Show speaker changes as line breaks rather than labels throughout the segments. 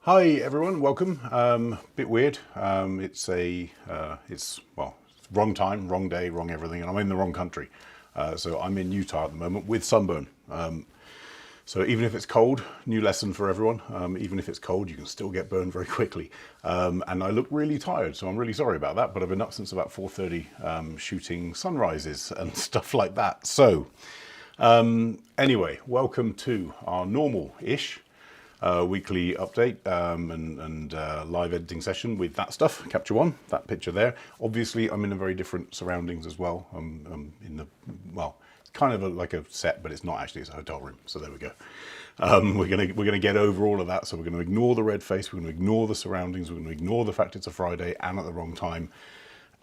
Hi everyone, welcome. Bit weird. Well, wrong time, wrong day, wrong everything, and I'm in the wrong country. So I'm in Utah at the moment with Sunburn. So even if it's cold, new lesson for everyone. Even if it's cold, you can still get burned very quickly. And I look really tired, so I'm really sorry about that. But I've been up since about 4:30 shooting sunrises and stuff like that. So anyway, welcome to our normal-ish weekly update and live editing session with that stuff, Capture One, that picture there. Obviously, I'm in a very different surroundings as well. I'm in the, well, it's kind of like a set, but it's not actually, it's a hotel room. So there we go. We're gonna get over all of that. So we're gonna ignore the red face, we're gonna ignore the surroundings, we're gonna ignore the fact it's a Friday and at the wrong time,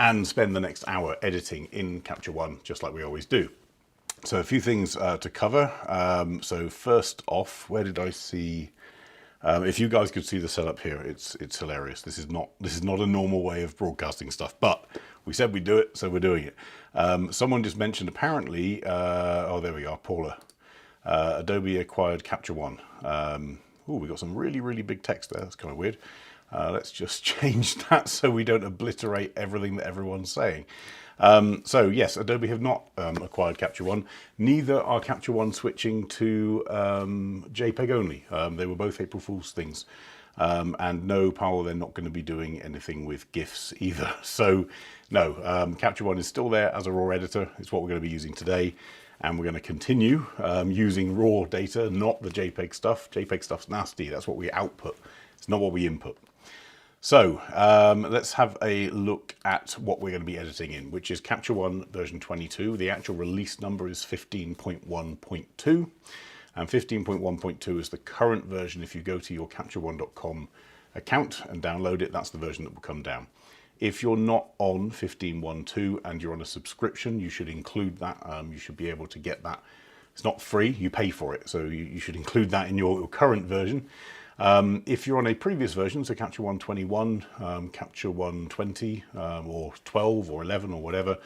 and spend the next hour editing in Capture One, just like we always do. So a few things to cover. So first off, where did I see? If you guys could see the setup here, it's hilarious. This is not a normal way of broadcasting stuff, but we said we'd do it, so we're doing it. Someone just mentioned apparently, oh there we are, Paula. Adobe acquired Capture One. Oh, we got some really big text there. That's kind of weird. Let's just change that so we don't obliterate everything that everyone's saying. So yes, Adobe have not acquired Capture One. Neither are Capture One switching to JPEG only. They were both April Fool's things. And no, Powell, they're not going to be doing anything with GIFs either. So no, Capture One is still there as a raw editor. It's what we're going to be using today. And we're going to continue using raw data, not the JPEG stuff. JPEG stuff's nasty. That's what we output. It's not what we input. So let's have a look at what we're going to be editing in, which is Capture One version 22. The actual release number is 15.1.2, and 15.1.2 is the current version. If you go to your CaptureOne.com account and download it, that's the version that will come down. If you're not on 15.1.2 and you're on a subscription, you should include that. You should be able to get that. It's not free, you pay for it, so you should include that in your current version. If you're on a previous version, so Capture One 21, Capture One 20, or 12 or 11 or whatever,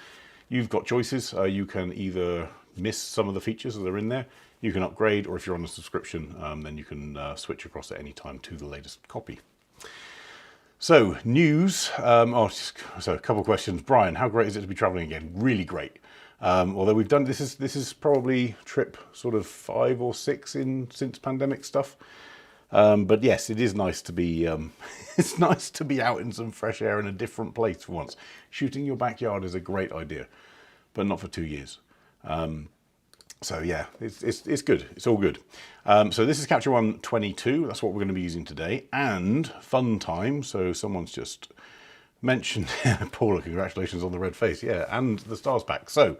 you've got choices. You can either miss some of the features that are in there, you can upgrade, or if you're on a subscription, then you can switch across at any time to the latest copy. So news, so a couple of questions. Brian, how great is it to be traveling again? Really great. Although we've done, this is probably trip sort of 5 or 6 since pandemic stuff. But yes, it is nice to be, it's nice to be out in some fresh air in a different place for once. Shooting your backyard is a great idea, but not for 2 years. So yeah, it's good. It's all good. So this is Capture One 22. That's what we're going to be using today. And fun time. So someone's just mentioned, Paula, congratulations on the red face. Yeah, and the Stars Pack. So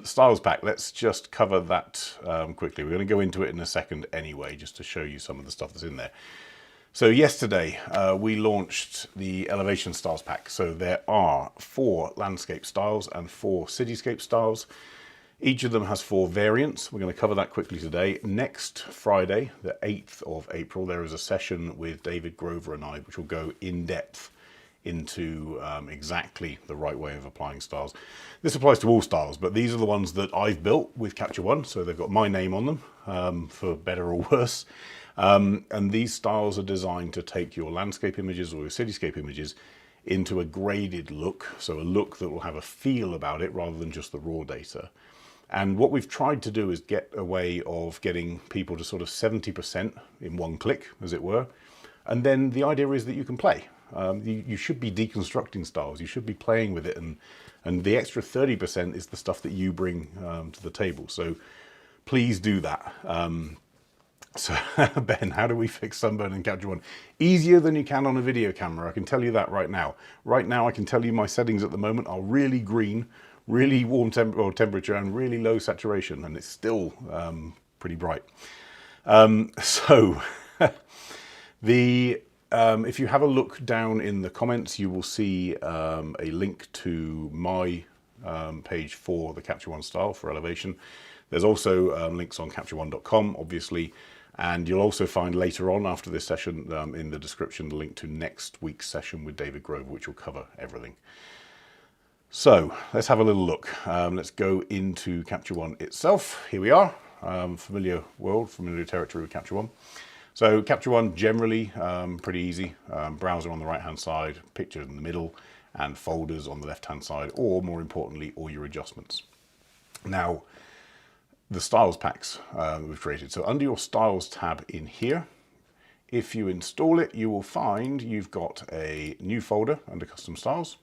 Styles Pack, let's just cover that quickly. We're going to go into it in a second anyway, just to show you some of the stuff that's in there. So yesterday we launched the Elevation Styles Pack. So there are 4 landscape styles and 4 cityscape styles. Each of them has 4 variants. We're going to cover that quickly today. Next Friday, the 8th of April, there is a session with David Grover and I, which will go in depth into exactly the right way of applying styles. This applies to all styles, but these are the ones that I've built with Capture One, so they've got my name on them, for better or worse. And these styles are designed to take your landscape images or your cityscape images into a graded look, so a look that will have a feel about it rather than just the raw data. And what we've tried to do is get a way of getting people to sort of 70% in one click, as it were. And then the idea is that you can play. You should be deconstructing styles. You should be playing with it, and the extra 30% is the stuff that you bring to the table. So please do that. So Ben, how do we fix sunburn in Capture One? Easier than you can on a video camera. I can tell you that right now. Right now, I can tell you my settings at the moment are really green, really warm temperature, and really low saturation, and it's still pretty bright. So if you have a look down in the comments, you will see a link to my page for the Capture One style for Elevation. There's also links on CaptureOne.com, obviously, and you'll also find later on after this session in the description the link to next week's session with David Grover, which will cover everything. So let's have a little look. Let's go into Capture One itself. Here we are, familiar world, familiar territory with Capture One. So Capture One, generally pretty easy. Browser on the right-hand side, picture in the middle, and folders on the left-hand side, or more importantly, all your adjustments. Now, the styles packs that we've created. So under your styles tab in here, if you install it, you will find you've got a new folder under custom styles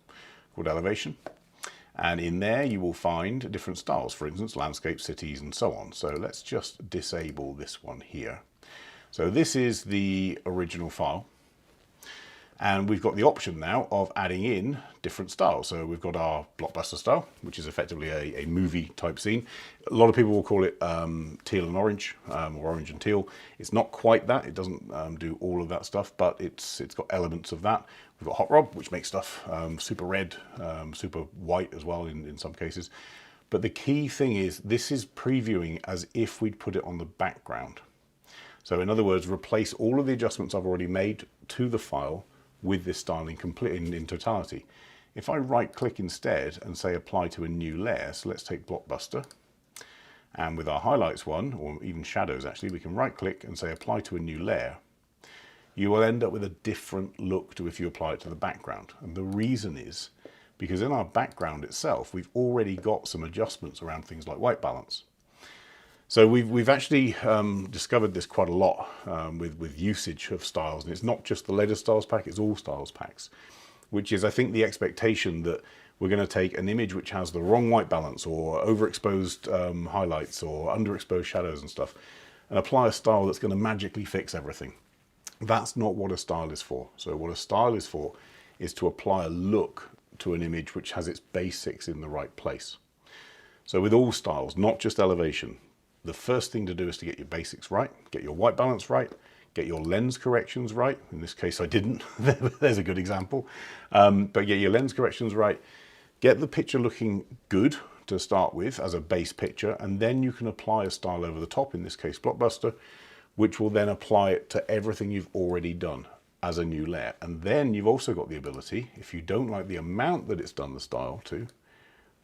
called Elevation. And in there you will find different styles, for instance, landscape, cities, and so on. So let's just disable this one here. So this is the original file. And we've got the option now of adding in different styles. So we've got our Blockbuster Style, which is effectively a movie type scene. A lot of people will call it teal and orange, or orange and teal. It's not quite that. It doesn't do all of that stuff, but it's got elements of that. We've got Hot Rod, which makes stuff super red, super white as well in some cases. But the key thing is this is previewing as if we'd put it on the background. So in other words, replace all of the adjustments I've already made to the file with this styling in totality. If I right click instead and say apply to a new layer, so let's take Blockbuster, and with our highlights one, or even shadows actually, we can right click and say apply to a new layer. You will end up with a different look to if you apply it to the background. And the reason is because in our background itself, we've already got some adjustments around things like white balance. So we've actually discovered this quite a lot with usage of styles, and it's not just the latest styles pack, it's all styles packs, which is I think the expectation that we're going to take an image which has the wrong white balance or overexposed highlights or underexposed shadows and stuff and apply a style that's going to magically fix everything. That's not what a style is for. So what a style is for is to apply a look to an image which has its basics in the right place. So with all styles, not just elevation, the first thing to do is to get your basics right, get your white balance right, get your lens corrections right. In this case, I didn't. There's a good example. But get your lens corrections right, get the picture looking good to start with as a base picture, and then you can apply a style over the top, in this case Blockbuster, which will then apply it to everything you've already done as a new layer. And then you've also got the ability, if you don't like the amount that it's done the style to,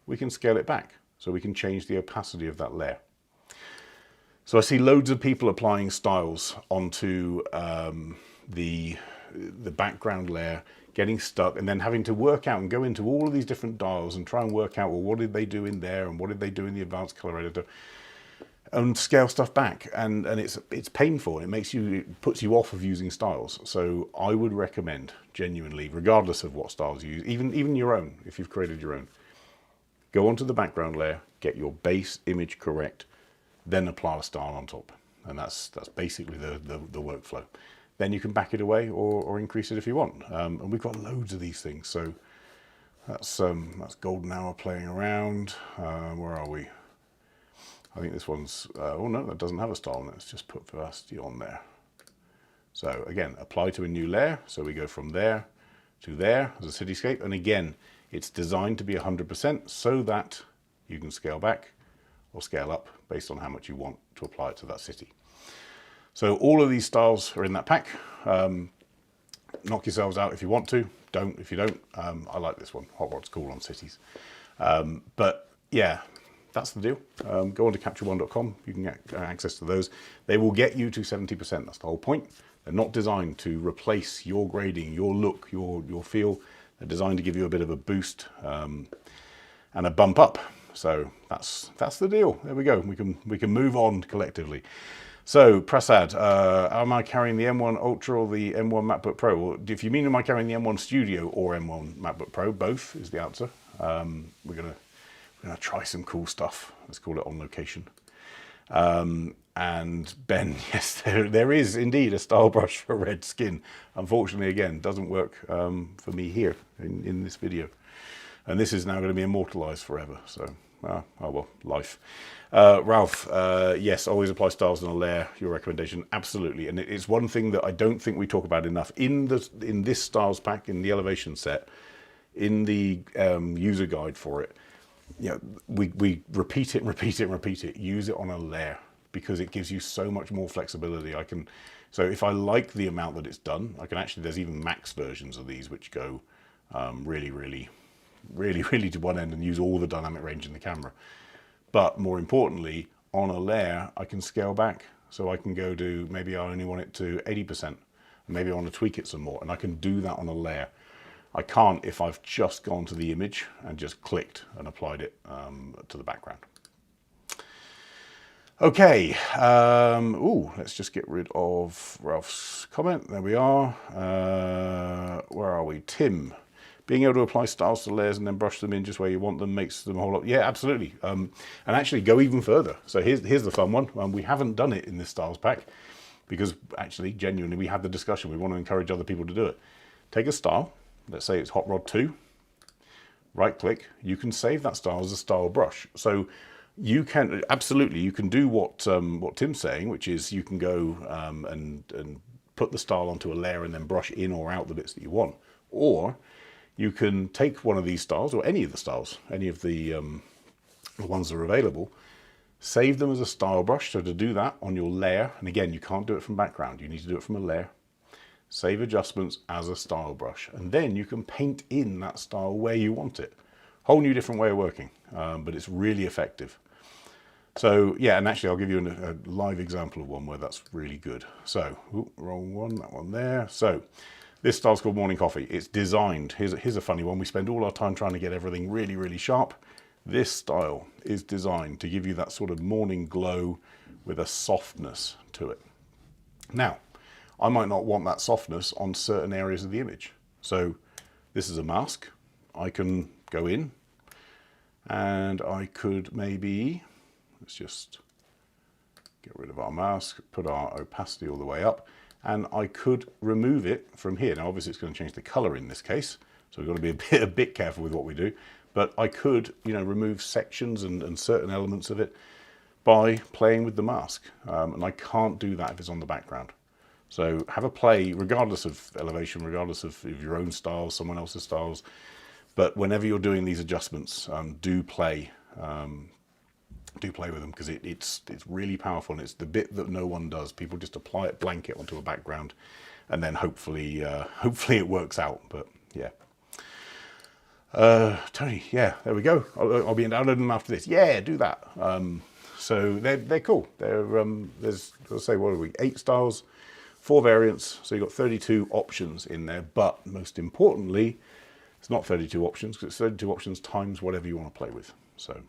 we can scale it back. So we can change the opacity of that layer. So I see loads of people applying styles onto the background layer, getting stuck, and then having to work out and go into all of these different dials and try and work out, well, what did they do in there and what did they do in the advanced color editor, and scale stuff back. And it's painful. It puts you off of using styles. So I would recommend genuinely, regardless of what styles you use, even your own, if you've created your own, go onto the background layer, get your base image correct, then apply a style on top. And that's basically the workflow. Then you can back it away or increase it if you want. And we've got loads of these things. So that's golden hour playing around. Where are we? I think this one's, oh no, that doesn't have a style. Let's just put velocity on there. So again, apply to a new layer. So we go from there to there as a cityscape. And again, it's designed to be 100% so that you can scale back or scale up based on how much you want to apply it to that city. So all of these styles are in that pack. Knock yourselves out if you want to. Don't if you don't. I like this one. Hot Rod's cool on cities. But yeah, that's the deal. Go on to capture1.com. You can get access to those. They will get you to 70%. That's the whole point. They're not designed to replace your grading, your look, your feel. They're designed to give you a bit of a boost and a bump up. So that's the deal. There we go. We can move on collectively. So Prasad, am I carrying the M1 Ultra or the M1 MacBook Pro? Well, if you mean am I carrying the M1 Studio or M1 MacBook Pro, both is the answer. We're gonna try some cool stuff. Let's call it on location. And Ben, yes, there is indeed a style brush for red skin. Unfortunately, again, doesn't work for me here in this video. And this is now going to be immortalized forever. So, oh well, life. Ralph, yes, always apply styles on a layer. Your recommendation, absolutely. And it's one thing that I don't think we talk about enough in this styles pack, in the elevation set, in the user guide for it. You know, we repeat it and repeat it and repeat it. Use it on a layer because it gives you so much more flexibility. So if I like the amount that it's done, I can actually, there's even max versions of these which go really to one end and use all the dynamic range in the camera. But more importantly, on a layer, I can scale back So I can go to, maybe I only want it to 80%. Maybe I want to tweak it some more, and I can do that on a layer. I can't if I've just gone to the image and just clicked and applied it to the background. Okay, let's just get rid of Ralph's comment. There we are. Where are we? Tim. Being able to apply styles to layers and then brush them in just where you want them makes them a whole lot. Yeah, absolutely. And actually go even further. So here's the fun one. We haven't done it in this styles pack because actually, genuinely, we had the discussion. We want to encourage other people to do it. Take a style. Let's say it's Hot Rod 2. Right click. You can save that style as a style brush. So you can absolutely, you can do what Tim's saying, which is you can go and put the style onto a layer and then brush in or out the bits that you want. Or you can take one of these styles, or any of the styles, any of the ones that are available, save them as a style brush. So to do that on your layer, and again, you can't do it from background, you need to do it from a layer. Save adjustments as a style brush, and then you can paint in that style where you want it. Whole new different way of working, but it's really effective. So yeah, and actually I'll give you a live example of one where that's really good. So, wrong one, that one there. So this style's called Morning Coffee. It's designed, here's a funny one. We spend all our time trying to get everything really, really sharp. This style is designed to give you that sort of morning glow with a softness to it. Now, I might not want that softness on certain areas of the image. So this is a mask. I can go in and I could maybe, let's just get rid of our mask, put our opacity all the way up, and I could remove it from here. Now obviously it's going to change the color in this case, so we've got to be a bit careful with what we do, but I could, you know, remove sections and certain elements of it by playing with the mask, and I can't do that if it's on the background. So have a play, regardless of elevation, regardless of your own styles, someone else's styles. But whenever you're doing these adjustments, do play with them, because it's really powerful, and it's the bit that no one does. People just apply it blanket onto a background, and then hopefully it works out. But yeah. Tony, yeah, there we go. I'll be downloading them after this. Yeah, do that. So they're cool. There's, let's say, what are we? 8 styles. 4 variants, so you've got 32 options in there, but most importantly, it's not 32 options, because it's 32 options times whatever you want to play with. So,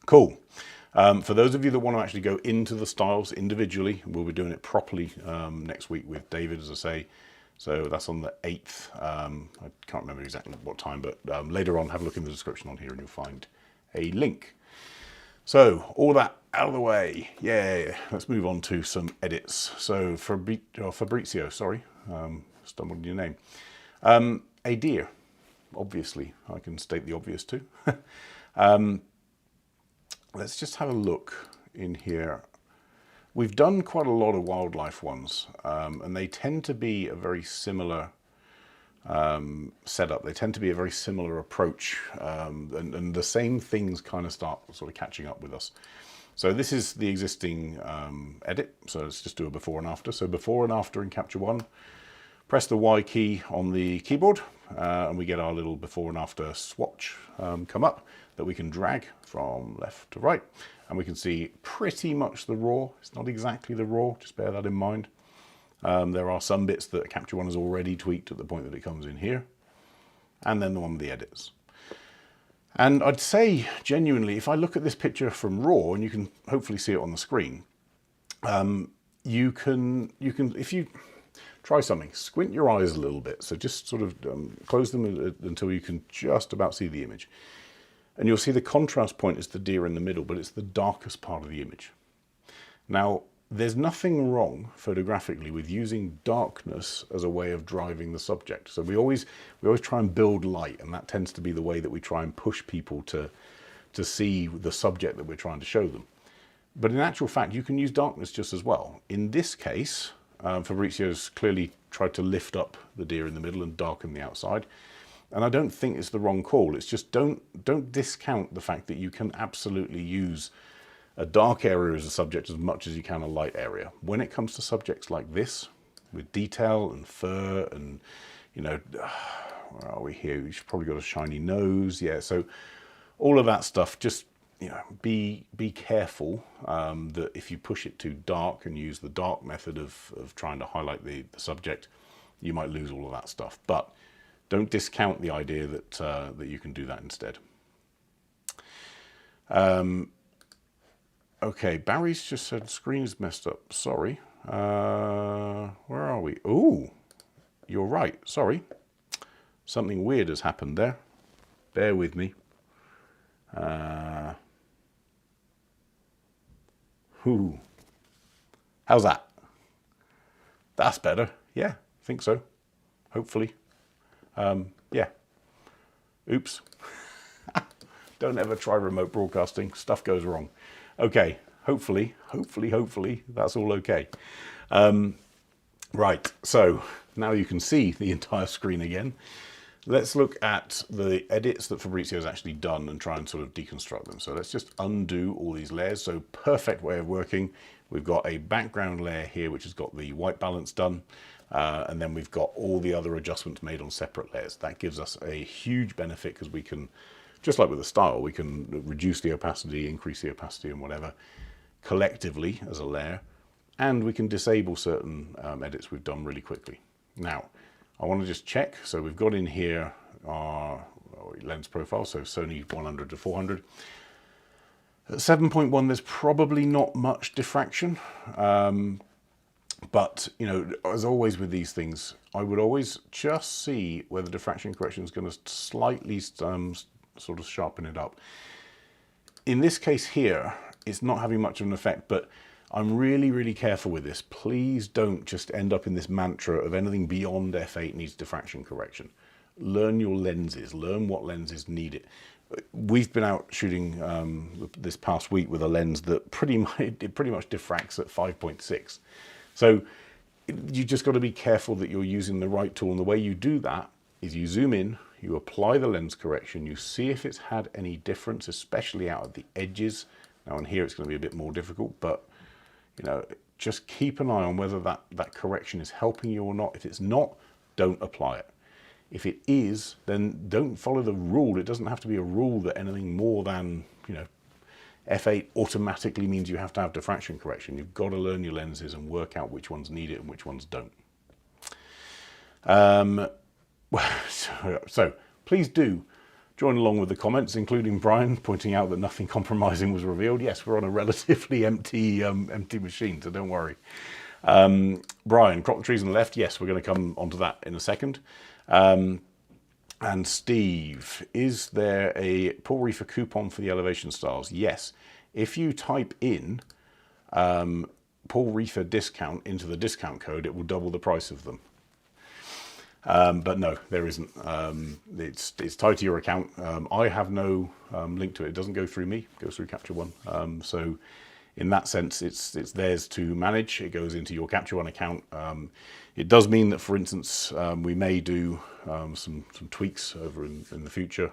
cool. For those of you that want to actually go into the styles individually, we'll be doing it properly next week with David, as I say. So that's on the 8th. I can't remember exactly what time, but later on, have a look in the description on here and you'll find a link. So all that out of the way, yeah, let's move on to some edits. So Fabrizio, sorry, stumbled on your name. A deer, obviously, I can state the obvious too. Let's just have a look in here. We've done quite a lot of wildlife ones, and they tend to be a very similar setup. They tend to be a very similar approach, and the same things kind of start sort of catching up with us. So this is the existing edit. So let's just do a before and after. So before and after in Capture One, press the Y key on the keyboard, and we get our little before and after swatch come up that we can drag from left to right, and we can see pretty much the raw. It's not exactly the raw, just bear that in mind. There are some bits that Capture One has already tweaked at the point that it comes in here, and then the one with the edits. And I'd say genuinely, if I look at this picture from raw, and you can hopefully see it on the screen, you can if you try something, squint your eyes a little bit. So just sort of close them until you can just about see the image. And you'll see the contrast point is the deer in the middle, but it's the darkest part of the image. Now, there's nothing wrong photographically with using darkness as a way of driving the subject. So we always try and build light, and that tends to be the way that we try and push people to see the subject that we're trying to show them. But in actual fact, you can use darkness just as well. In this case, Fabrizio's clearly tried to lift up the deer in the middle and darken the outside. And I don't think it's the wrong call. It's just don't discount the fact that you can absolutely use a dark area as a subject as much as you can a light area. When it comes to subjects like this, with detail and fur and, you know, where are we here? You've probably got a shiny nose. Yeah, so all of that stuff, just, you know, be careful that if you push it too dark and use the dark method of trying to highlight the subject, you might lose all of that stuff. But don't discount the idea that that you can do that instead. Okay, Barry's just said screen is messed up. Sorry. Where are we? Oh, you're right. Sorry. Something weird has happened there. Bear with me. How's that? That's better. Yeah, I think so. Hopefully. Yeah. Oops. Don't ever try remote broadcasting. Stuff goes wrong. Okay. Hopefully, that's all okay. Right. So now you can see the entire screen again. Let's look at the edits that Fabrizio has actually done and try and sort of deconstruct them. So let's just undo all these layers. So perfect way of working. We've got a background layer here, which has got the white balance done. And then we've got all the other adjustments made on separate layers. That gives us a huge benefit because we can, just like with the style, we can reduce the opacity, increase the opacity and whatever collectively as a layer. And we can disable certain edits we've done really quickly. Now, I want to just check. So we've got in here our lens profile, so Sony 100 to 400. At 7.1, there's probably not much diffraction. But, you know, as always with these things, I would always just see where the diffraction correction is going to slightly sort of sharpen it up. In this case here, it's not having much of an effect, but I'm really, really careful with this. Please don't just end up in this mantra of anything beyond f8 needs diffraction correction. Learn your lenses, learn what lenses need it. We've been out shooting this past week with a lens that pretty much diffracts at 5.6. So you just got to be careful that you're using the right tool. And the way you do that is you zoom in, you apply the lens correction, you see if it's had any difference, especially out at the edges. Now on here it's going to be a bit more difficult, but you know, just keep an eye on whether that correction is helping you or not. If it's not, don't apply it. If it is, then don't follow the rule. It doesn't have to be a rule that anything more than, you know, f8 automatically means you have to have diffraction correction. You've got to learn your lenses and work out which ones need it and which ones don't. So please do join along with the comments, including Brian pointing out that nothing compromising was revealed. Yes, we're on a relatively empty machine, so don't worry. Brian, crop the trees on the left. Yes, we're going to come onto that in a second. And Steve, is there a Paul Reefer coupon for the elevation styles? Yes. If you type in Paul Reefer discount into the discount code, it will double the price of them. But no, there isn't. It's tied to your account. I have no link to it. It doesn't go through me. It goes through Capture One. So in that sense, it's theirs to manage. It goes into your Capture One account. It does mean that, for instance, we may do some tweaks over in the future.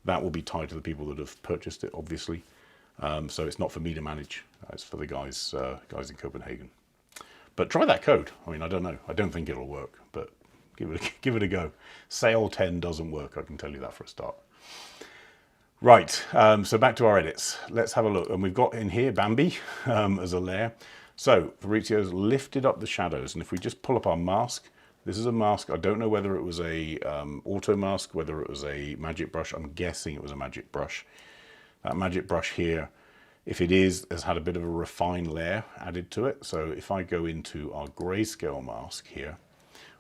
That will be tied to the people that have purchased it, obviously. So it's not for me to manage. It's for the guys in Copenhagen. But try that code. I mean, I don't know. I don't think it'll work, but give it a go. Sale 10 doesn't work. I can tell you that for a start. Right. So back to our edits. Let's have a look. And we've got in here Bambi as a layer. So Fabrizio's lifted up the shadows, and if we just pull up our mask, this is a mask. I don't know whether it was a auto mask, whether it was a magic brush. I'm guessing it was a magic brush. That magic brush here, if it is, has had a bit of a refined layer added to it. So if I go into our Grayscale Mask here,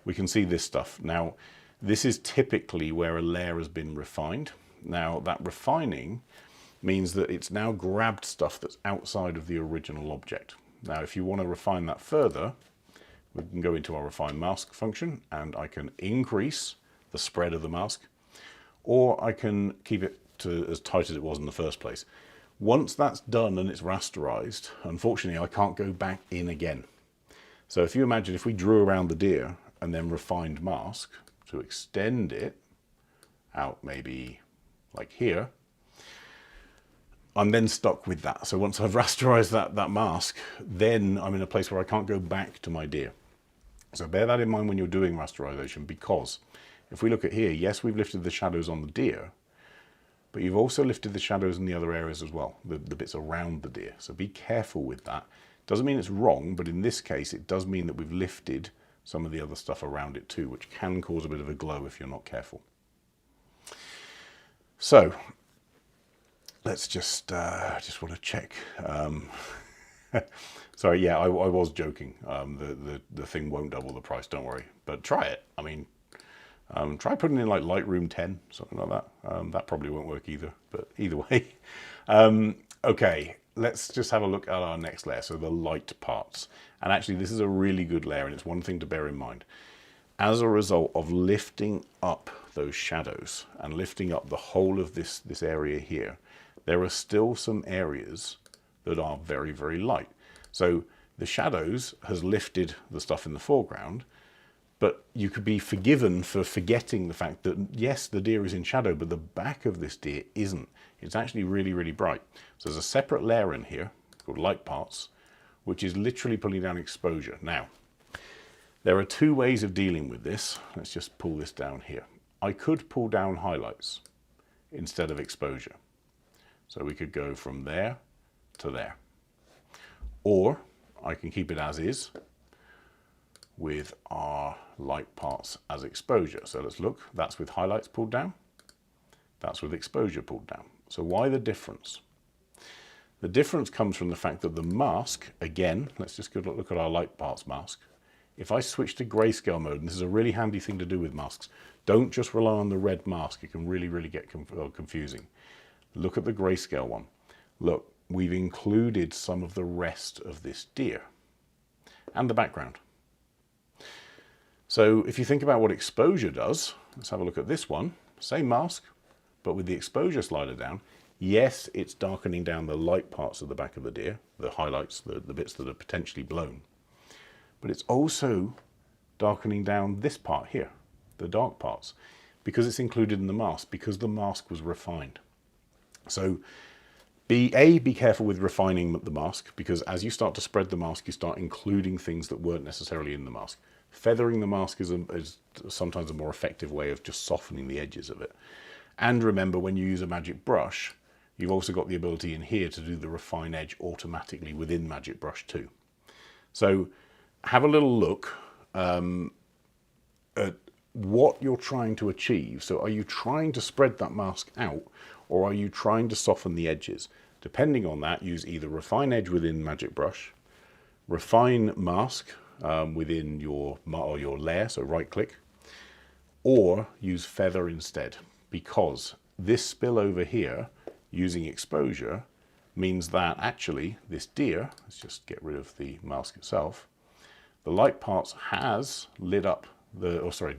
we can see this stuff. Now, this is typically where a layer has been refined. Now, that refining means that it's now grabbed stuff that's outside of the original object. Now, if you want to refine that further, we can go into our refine mask function, and I can increase the spread of the mask, or I can keep it to as tight as it was in the first place. Once that's done and it's rasterized, unfortunately, I can't go back in again. So if you imagine if we drew around the deer and then refined mask to extend it out maybe like here, I'm then stuck with that. So once I've rasterized that mask, then I'm in a place where I can't go back to my deer. So bear that in mind when you're doing rasterization, because if we look at here, yes, we've lifted the shadows on the deer, but you've also lifted the shadows in the other areas as well, the bits around the deer. So be careful with that. Doesn't mean it's wrong, but in this case, it does mean that we've lifted some of the other stuff around it too, which can cause a bit of a glow if you're not careful. So let's just want to check. Sorry, yeah, I was joking. The thing won't double the price, don't worry. But try it. I mean, try putting in like Lightroom 10, something like that. That probably won't work either, but either way. Okay, let's just have a look at our next layer, so the light parts. And actually, this is a really good layer, and it's one thing to bear in mind. As a result of lifting up those shadows and lifting up the whole of this area here, there are still some areas that are very, very light. So the shadows has lifted the stuff in the foreground, but you could be forgiven for forgetting the fact that, yes, the deer is in shadow, but the back of this deer isn't. It's actually really, really bright. So there's a separate layer in here called light parts, which is literally pulling down exposure. Now, there are two ways of dealing with this. Let's just pull this down here. I could pull down highlights instead of exposure. So we could go from there to there. Or I can keep it as is with our light parts as exposure. So let's look, that's with highlights pulled down, that's with exposure pulled down. So why the difference? The difference comes from the fact that the mask, again, let's just look at our light parts mask. If I switch to grayscale mode, and this is a really handy thing to do with masks, don't just rely on the red mask, it can really, really get confusing. Look at the grayscale one. Look, we've included some of the rest of this deer and the background. So if you think about what exposure does, let's have a look at this one. Same mask, but with the exposure slider down, yes, it's darkening down the light parts of the back of the deer, the highlights, the bits that are potentially blown. But it's also darkening down this part here, the dark parts, because it's included in the mask, because the mask was refined. So be careful with refining the mask, because as you start to spread the mask, you start including things that weren't necessarily in the mask. Feathering the mask is sometimes a more effective way of just softening the edges of it. And remember, when you use a magic brush, you've also got the ability in here to do the refine edge automatically within Magic Brush too. So have a little look at what you're trying to achieve. So are you trying to spread that mask out, or are you trying to soften the edges? Depending on that, use either refine edge within Magic Brush, refine mask within your layer, so right click, or use feather instead, because this spill over here using exposure means that actually this deer, let's just get rid of the mask itself, the light parts has lit up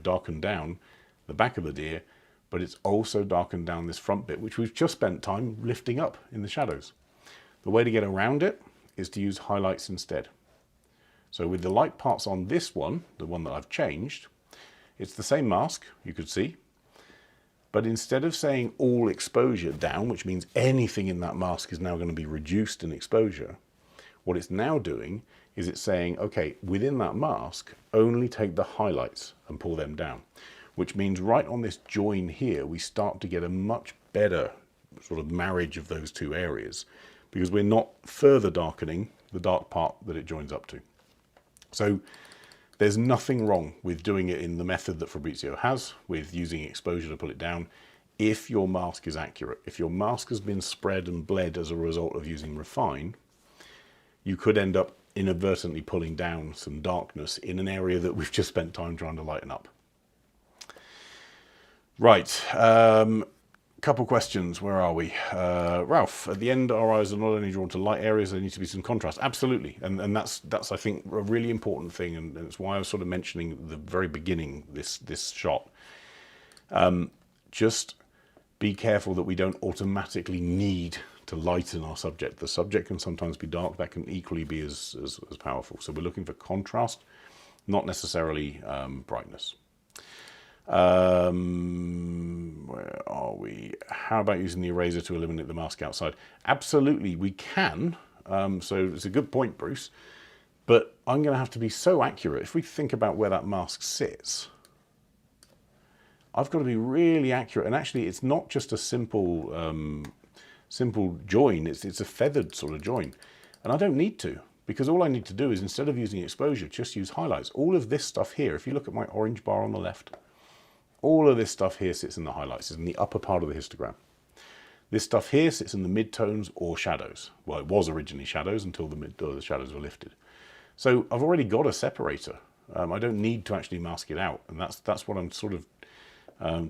darkened down the back of the deer, but it's also darkened down this front bit, which we've just spent time lifting up in the shadows. The way to get around it is to use highlights instead. So with the light parts on this one, the one that I've changed, it's the same mask, you could see, but instead of saying all exposure down, which means anything in that mask is now going to be reduced in exposure, what it's now doing is it's saying, okay, within that mask, only take the highlights and pull them down, which means right on this join here, we start to get a much better sort of marriage of those two areas, because we're not further darkening the dark part that it joins up to. So there's nothing wrong with doing it in the method that Fabrizio has, with using exposure to pull it down, if your mask is accurate. If your mask has been spread and bled as a result of using refine, you could end up inadvertently pulling down some darkness in an area that we've just spent time trying to lighten up. Right, couple questions, where are we? Ralph, at the end, our eyes are not only drawn to light areas, there needs to be some contrast. Absolutely, and that's I think a really important thing, and it's why I was sort of mentioning at the very beginning this shot. Just be careful that we don't automatically need to lighten our subject. The subject can sometimes be dark, that can equally be as powerful. So we're looking for contrast, not necessarily brightness. Where are we? How about using the eraser to eliminate the mask outside? Absolutely, we can. So it's a good point, Bruce. But I'm going to have to be so accurate. If we think about where that mask sits, I've got to be really accurate. And actually, it's not just a simple simple join. It's a feathered sort of join. And I don't need to, because all I need to do is, instead of using exposure, just use highlights. All of this stuff here, if you look at my orange bar on the left, all of this stuff here sits in the highlights, it's in the upper part of the histogram. This stuff here sits in the midtones or shadows. Well, it was originally shadows until the shadows were lifted. So I've already got a separator. I don't need to actually mask it out. And that's what I'm sort of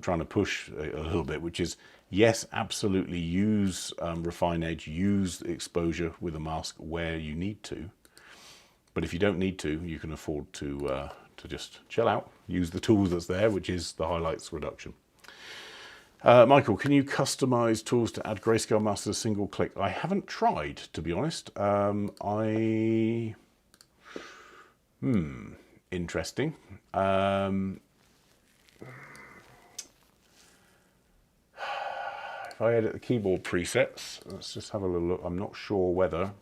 trying to push a little bit, which is, yes, absolutely use refine edge, use exposure with a mask where you need to. But if you don't need to, you can afford to just chill out, use the tools that's there, which is the highlights reduction. Michael, can you customize tools to add Grayscale Mask as a single click? I haven't tried, to be honest. Interesting. If I edit the keyboard presets, let's just have a little look. I'm not sure whether.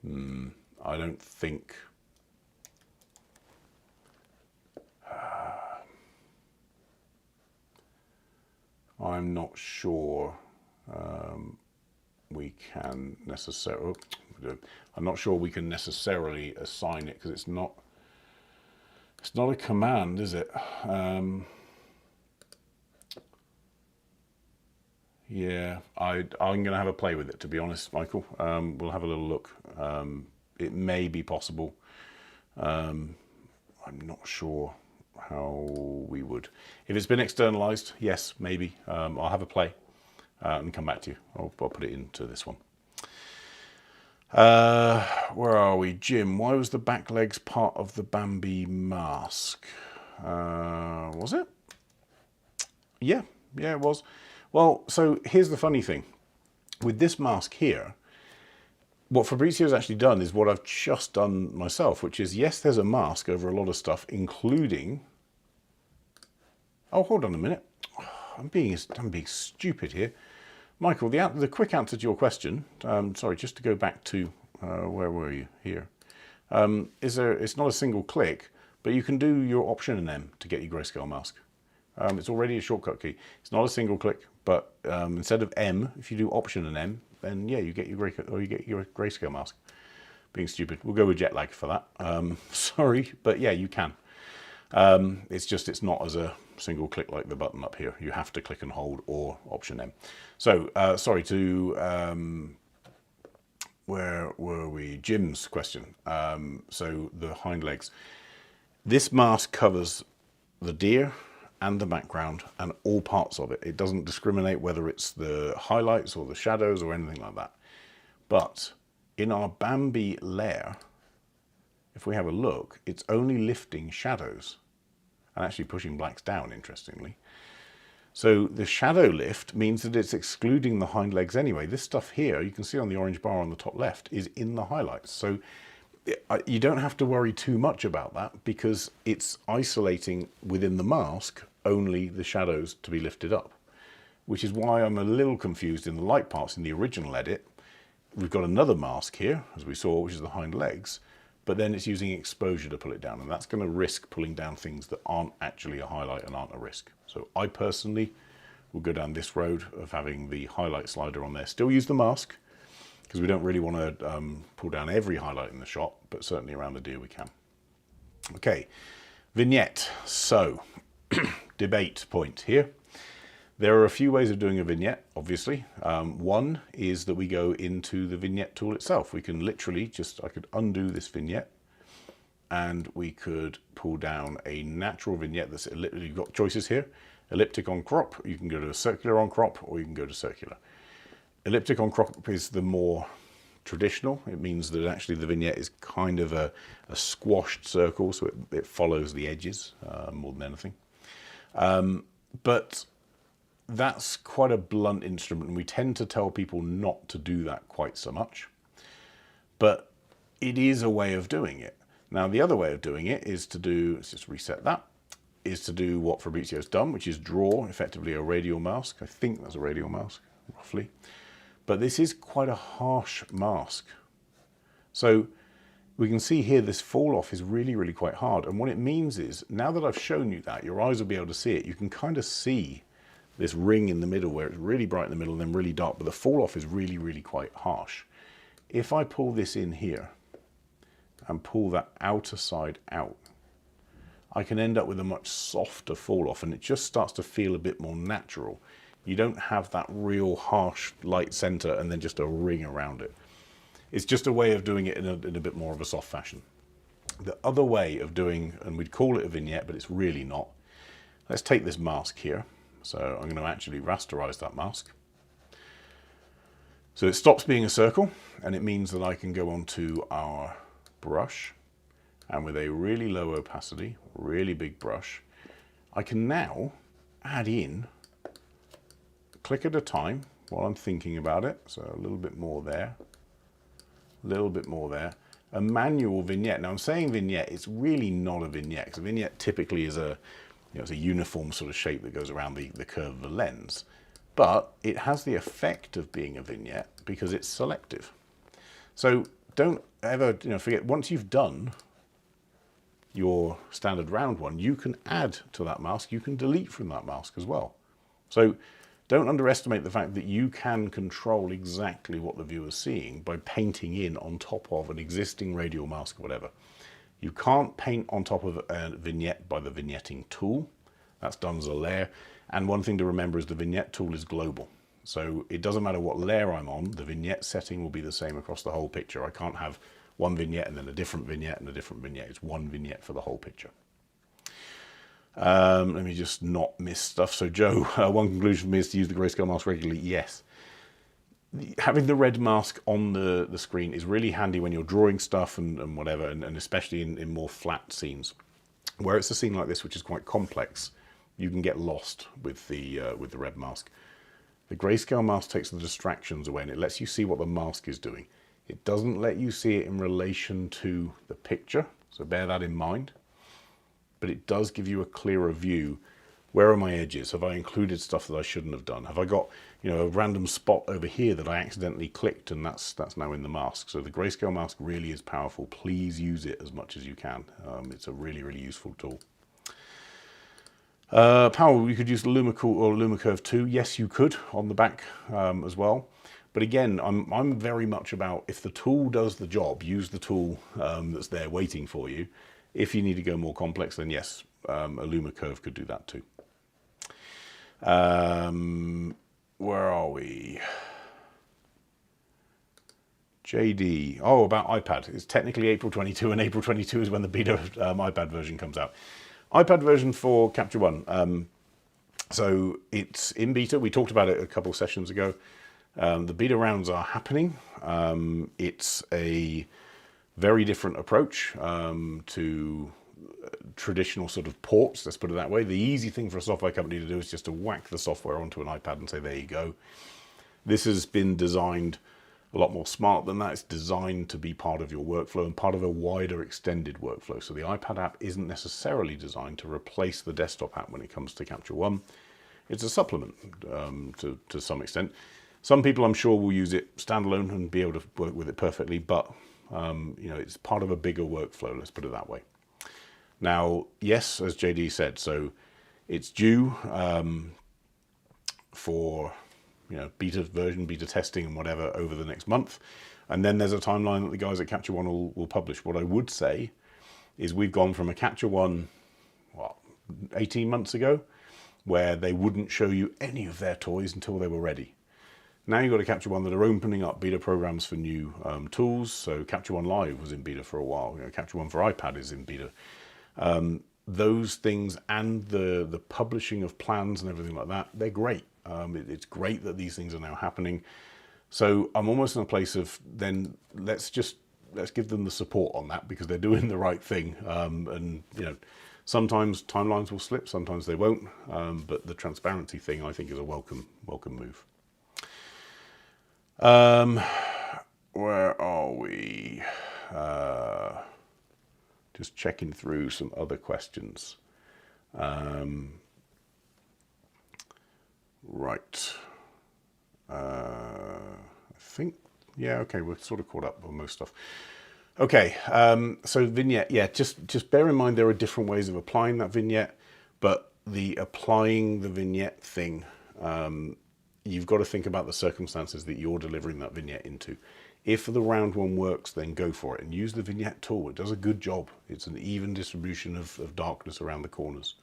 I don't think. I'm not sure we can necessarily. I'm not sure we can necessarily assign it, because it's not a command, is it? Yeah, I'm going to have a play with it, to be honest, Michael. We'll have a little look. It may be possible. I'm not sure how we would. If it's been externalized, yes, maybe. I'll have a play and come back to you. I'll put it into this one. Where are we? Jim, why was the back legs part of the Bambi mask? Was it? Yeah, it was. Well, so here's the funny thing. With this mask here, what Fabrizio's actually done is what I've just done myself, which is, yes, there's a mask over a lot of stuff, including... Oh, hold on a minute. I'm being stupid here. Michael, the quick answer to your question, sorry, just to go back to, where were you? Here. It's not a single click, but you can do your Option and M to get your Grayscale Mask. It's already a shortcut key. It's not a single click, but instead of M, if you do Option and M, then yeah, you get your Grayscale Mask. Being stupid. We'll go with jet lag for that. Sorry, but yeah, you can. It's not as a single click like the button up here. You have to click and hold or Option M. So sorry to where were we? Jim's question. So the hind legs. This mask covers the deer and the background and all parts of it. It doesn't discriminate whether it's the highlights or the shadows or anything like that. But in our Bambi layer, if we have a look, it's only lifting shadows and actually pushing blacks down, interestingly. So the shadow lift means that it's excluding the hind legs anyway. This stuff here, you can see on the orange bar on the top left, is in the highlights. So you don't have to worry too much about that, because it's isolating within the mask only the shadows to be lifted up, which is why I'm a little confused in the light parts in the original edit. We've got another mask here, as we saw, which is the hind legs, but then it's using exposure to pull it down, and that's going to risk pulling down things that aren't actually a highlight and aren't a risk. So I personally will go down this road of having the highlight slider on there. Still use the mask, because we don't really want to pull down every highlight in the shot, but certainly around the deer we can. Okay, vignette. So, debate point here. There are a few ways of doing a vignette, obviously. One is that we go into the vignette tool itself. We can literally I could undo this vignette, and we could pull down a natural vignette that's literally, you've got choices here. Elliptic on crop, you can go to a circular on crop, or you can go to circular. Elliptic on crop is the more traditional. It means that actually the vignette is kind of a squashed circle, so it follows the edges more than anything. But that's quite a blunt instrument, and we tend to tell people not to do that quite so much. But it is a way of doing it. Now, the other way of doing it is to do, let's just reset that, is to do what Fabrizio's done, which is draw effectively a radial mask. I think that's a radial mask, roughly. But this is quite a harsh mask. So we can see here this fall off is really, really quite hard. And what it means is, now that I've shown you that, your eyes will be able to see it. You can kind of see this ring in the middle where it's really bright in the middle and then really dark, but the fall off is really, really quite harsh. If I pull this in here and pull that outer side out, I can end up with a much softer fall off, and it just starts to feel a bit more natural. You don't have that real harsh light center and then just a ring around it. It's just a way of doing it in a bit more of a soft fashion. The other way of doing, and we'd call it a vignette, but it's really not. Let's take this mask here. So I'm going to actually rasterize that mask. So it stops being a circle, and it means that I can go onto our brush, and with a really low opacity, really big brush, I can now add in a click at a time while I'm thinking about it. So a little bit more there. A little bit more there. A manual vignette. Now I'm saying vignette, it's really not a vignette, because a vignette typically is a, it's a uniform sort of shape that goes around the curve of the lens. But it has the effect of being a vignette because it's selective. So don't ever forget, once you've done your standard round one, you can add to that mask, you can delete from that mask as well. So don't underestimate the fact that you can control exactly what the viewer's seeing by painting in on top of an existing radial mask or whatever. You can't paint on top of a vignette by the vignetting tool. That's done as a layer. And one thing to remember is the vignette tool is global. So it doesn't matter what layer I'm on, the vignette setting will be the same across the whole picture. I can't have one vignette and then a different vignette and a different vignette. It's one vignette for the whole picture. Let me just not miss stuff. So Joe, one conclusion for me is to use the Grayscale Mask regularly. Yes. Having the red mask on the screen is really handy when you're drawing stuff and whatever, and especially in more flat scenes. Where it's a scene like this, which is quite complex, you can get lost with the red mask. The Grayscale Mask takes the distractions away, and it lets you see what the mask is doing. It doesn't let you see it in relation to the picture, so bear that in mind. But it does give you a clearer view. Where are my edges? Have I included stuff that I shouldn't have done? Have I got a random spot over here that I accidentally clicked and that's now in the mask? So the Grayscale Mask really is powerful. Please use it as much as you can. It's a really, really useful tool. Power, you could use the Lumicool or Lumicurve 2. Yes, you could on the back as well. But again, I'm very much about, if the tool does the job, use the tool that's there waiting for you. If you need to go more complex, then yes, a Lumicurve could do that too. Where are we? JD. Oh, about iPad. It's technically April 22, and April 22 is when the beta iPad version comes out. iPad version for Capture One. So it's in beta. We talked about it a couple of sessions ago. The beta rounds are happening. It's a very different approach to traditional sort of ports, let's put it that way. The easy thing for a software company to do is just to whack the software onto an iPad and say, there you go. This has been designed a lot more smart than that. It's designed to be part of your workflow and part of a wider extended workflow. So the iPad app isn't necessarily designed to replace the desktop app when it comes to Capture One. It's a supplement to some extent. Some people, I'm sure, will use it standalone and be able to work with it perfectly, but it's part of a bigger workflow, let's put it that way. Now, yes, as JD said, so it's due for beta testing and whatever over the next month. And then there's a timeline that the guys at Capture One will publish. What I would say is we've gone from a Capture One, 18 months ago, where they wouldn't show you any of their toys until they were ready. Now you've got a Capture One that are opening up beta programs for new tools. So Capture One Live was in beta for a while. Capture One for iPad is in beta. Those things and the publishing of plans and everything like that, they're great. It's great that these things are now happening. So I'm almost in a place of then let's give them the support on that, because they're doing the right thing. And sometimes timelines will slip, sometimes they won't. But the transparency thing, I think, is a welcome move. Where are we? Just checking through some other questions. Right. I think, yeah, okay, we're sort of caught up on most stuff. Okay, so vignette, yeah, just bear in mind there are different ways of applying that vignette, but the applying the vignette thing, you've got to think about the circumstances that you're delivering that vignette into. If the round one works, then go for it and use the vignette tool. It does a good job. It's an even distribution of darkness around the corners.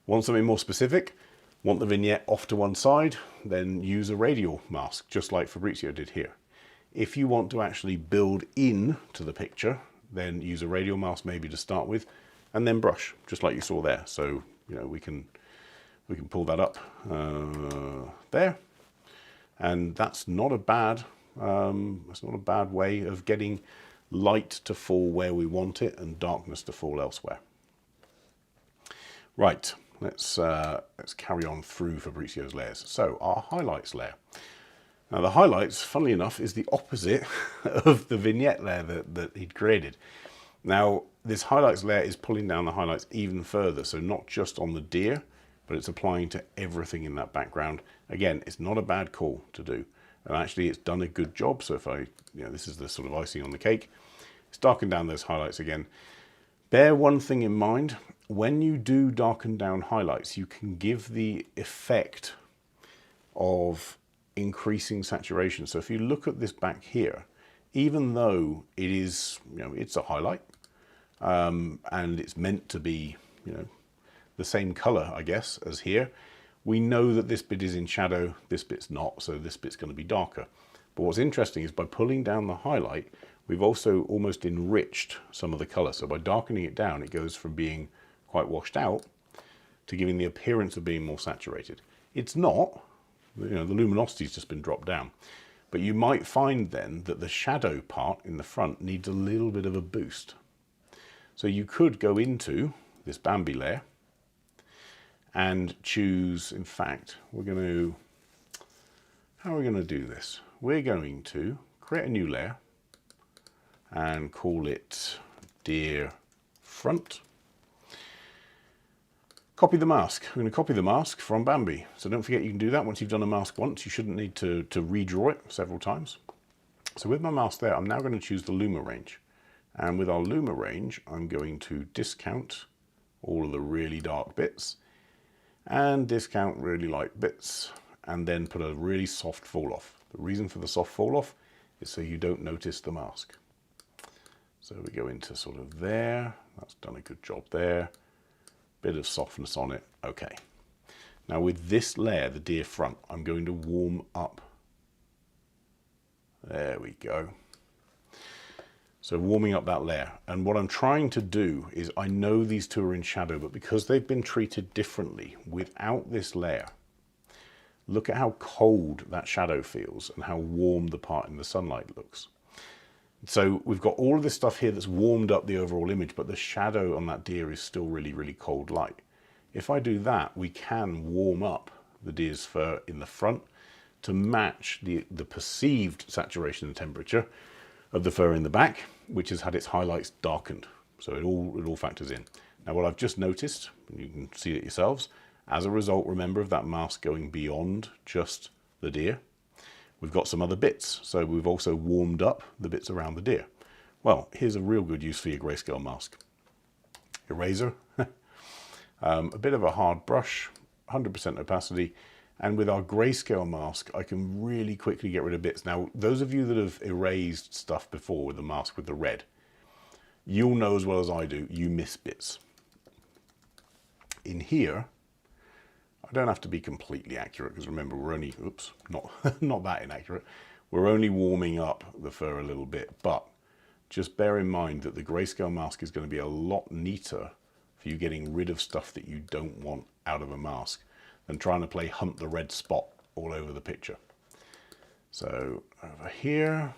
Want something more specific? Want the vignette off to one side? Then use a radial mask, just like Fabrizio did here. If you want to actually build in to the picture, then use a radial mask maybe to start with, and then brush, just like you saw there. So, you know, we can pull that up there, and that's not a bad way of getting light to fall where we want it and darkness to fall elsewhere. Right, let's carry on through Fabrizio's layers. So our highlights layer. Now the highlights, funnily enough, is the opposite of the vignette layer that he'd created. Now this highlights layer is pulling down the highlights even further, so not just on the deer, but it's applying to everything in that background. Again, it's not a bad call to do, and actually it's done a good job. So if this is the sort of icing on the cake. It's darkened down those highlights again. Bear one thing in mind, when you do darken down highlights, you can give the effect of increasing saturation. So if you look at this back here, even though it is, it's a highlight, and it's meant to be, the same color, I guess, as here, we know that this bit is in shadow, this bit's not, so this bit's going to be darker. But what's interesting is by pulling down the highlight, we've also almost enriched some of the color. So by darkening it down, it goes from being quite washed out to giving the appearance of being more saturated. It's not, the luminosity's just been dropped down. But you might find then that the shadow part in the front needs a little bit of a boost. So you could go into this Bambi layer and choose, in fact, how are we going to do this? We're going to create a new layer and call it Deer Front. Copy the mask. We're going to copy the mask from Bambi. So don't forget you can do that once you've done a mask once. You shouldn't need to redraw it several times. So with my mask there, I'm now going to choose the Luma range. And with our Luma range, I'm going to discount all of the really dark bits and discount really light bits, and then put a really soft fall off. The reason for the soft fall off is so you don't notice the mask. So we go into sort of there. That's done a good job there. Bit of softness on it. Okay. Now with this layer, the deer front, I'm going to warm up. There we go. So warming up that layer. And what I'm trying to do is, I know these two are in shadow, but because they've been treated differently without this layer, look at how cold that shadow feels and how warm the part in the sunlight looks. So we've got all of this stuff here that's warmed up the overall image, but the shadow on that deer is still really, really cold light. If I do that, we can warm up the deer's fur in the front to match the perceived saturation and temperature of the fur in the back, which has had its highlights darkened. So it all factors in. Now what I've just noticed, and you can see it yourselves, as a result, remember, of that mask going beyond just the deer, we've got some other bits. So we've also warmed up the bits around the deer. Well, here's a real good use for your grayscale mask. Eraser, a bit of a hard brush, 100% opacity, and with our grayscale mask, I can really quickly get rid of bits. Now, those of you that have erased stuff before with the mask with the red, you'll know as well as I do, you miss bits. In here, I don't have to be completely accurate, because remember, we're only, oops, not that inaccurate. We're only warming up the fur a little bit, but just bear in mind that the grayscale mask is going to be a lot neater for you getting rid of stuff that you don't want out of a mask than trying to play hunt the red spot all over the picture. So over here,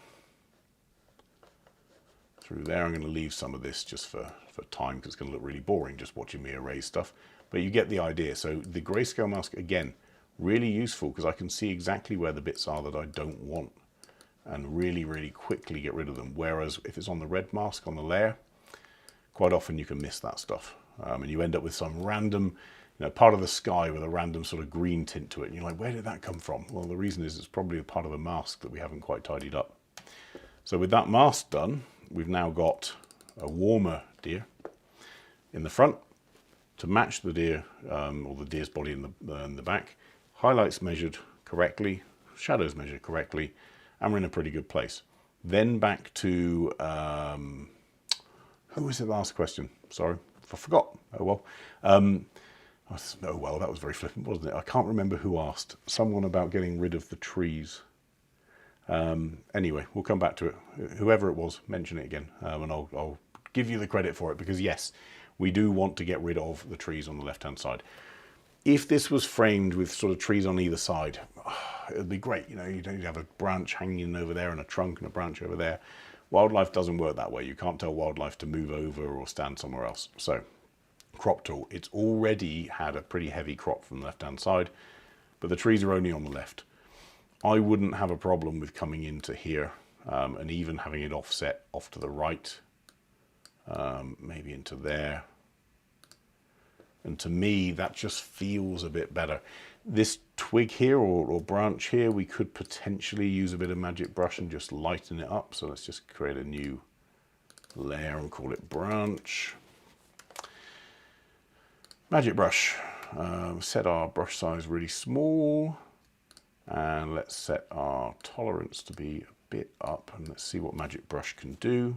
through there, I'm going to leave some of this just for time, because it's going to look really boring just watching me erase stuff. But you get the idea. So the grayscale mask, again, really useful, because I can see exactly where the bits are that I don't want and really, really quickly get rid of them. Whereas if it's on the red mask on the layer, quite often you can miss that stuff. And you end up with some random, part of the sky with a random sort of green tint to it. And you're like, where did that come from? Well, the reason is it's probably a part of the mask that we haven't quite tidied up. So with that mask done, we've now got a warmer deer in the front to match the deer, or the deer's body in the back. Highlights measured correctly, shadows measured correctly, and we're in a pretty good place. Then back to, who was it last question? Sorry, I forgot. Oh well. Oh well, that was very flippant, wasn't it? I can't remember who asked. Someone about getting rid of the trees. Anyway, we'll come back to it. Whoever it was, mention it again, and I'll give you the credit for it, because yes, we do want to get rid of the trees on the left-hand side. If this was framed with sort of trees on either side, it would be great. You know, you don't have a branch hanging over there and a trunk and a branch over there. Wildlife doesn't work that way. You can't tell wildlife to move over or stand somewhere else. So, crop tool. It's already had a pretty heavy crop from the left-hand side, but the trees are only on the left. I wouldn't have a problem with coming into here and even having it offset off to the right, maybe into there. And to me, that just feels a bit better. This twig here or branch here, we could potentially use a bit of magic brush and just lighten it up. So let's just create a new layer and call it branch. Magic brush. Set our brush size really small. And let's set our tolerance to be a bit up. And let's see what magic brush can do.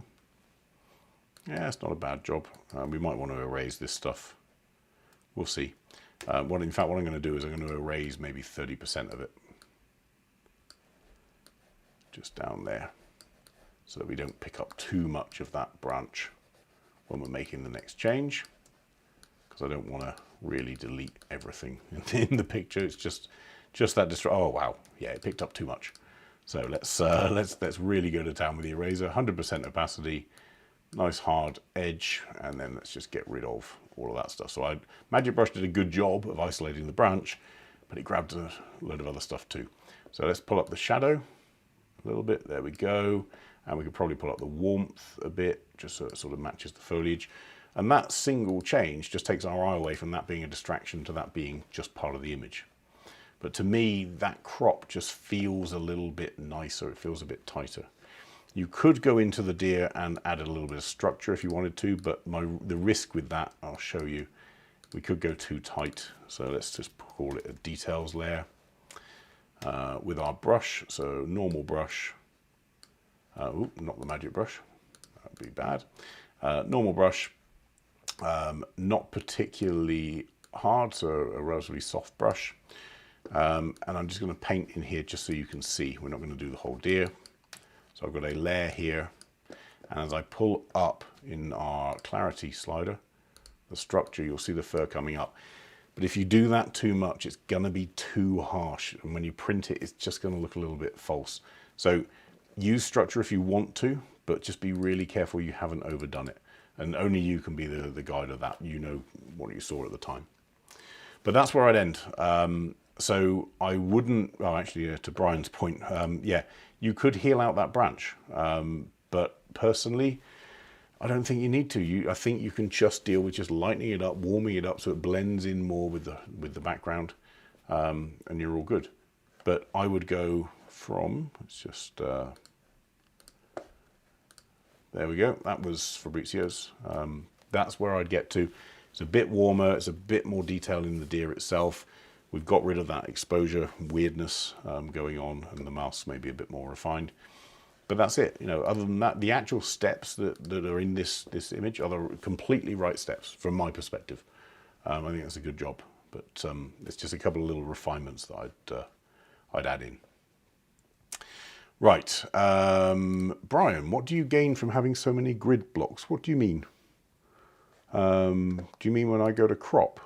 Yeah, it's not a bad job. We might want to erase this stuff. We'll see. In fact, what I'm going to do is I'm going to erase maybe 30% of it. Just down there. So that we don't pick up too much of that branch when we're making the next change. Because I don't want to really delete everything in the picture. It's just that oh wow, yeah, it picked up too much. So let's really go to town with the eraser. 100% opacity. Nice hard edge, and then let's just get rid of all of that stuff. So Magic Brush did a good job of isolating the branch, but it grabbed a load of other stuff too. So let's pull up the shadow a little bit. There we go. And we could probably pull up the warmth a bit, just so it sort of matches the foliage. And that single change just takes our eye away from that being a distraction to that being just part of the image. But to me, that crop just feels a little bit nicer. It feels a bit tighter. You could go into the deer and add a little bit of structure if you wanted to, but the risk with that, I'll show you, we could go too tight. So let's just call it a details layer with our brush. So normal brush, not the magic brush, that'd be bad. Normal brush, not particularly hard, so a relatively soft brush. And I'm just going to paint in here just so you can see. We're not going to do the whole deer. So I've got a layer here, and as I pull up in our clarity slider, the structure, you'll see the fur coming up. But if you do that too much, it's going to be too harsh. And when you print it, it's just going to look a little bit false. So use structure if you want to, but just be really careful you haven't overdone it. And only you can be the guide of that. You know what you saw at the time. But that's where I'd end. So I wouldn't, well, actually, to Brian's point, yeah, you could heel out that branch. But personally, I don't think you need to. I think you can just deal with just lightening it up, warming it up so it blends in more with the background, and you're all good. But I would go from, let's just, there we go. That was Fabrizio's. That's where I'd get to. It's a bit warmer. It's a bit more detail in the deer itself. We've got rid of that exposure weirdness going on, and the mouse may be a bit more refined. But that's it. You know, other than that, the actual steps that are in this image are the completely right steps from my perspective. I think that's a good job. But it's just a couple of little refinements that I'd add in. Right, Brian, what do you gain from having so many grid blocks? What do you mean? Do you mean when I go to crop?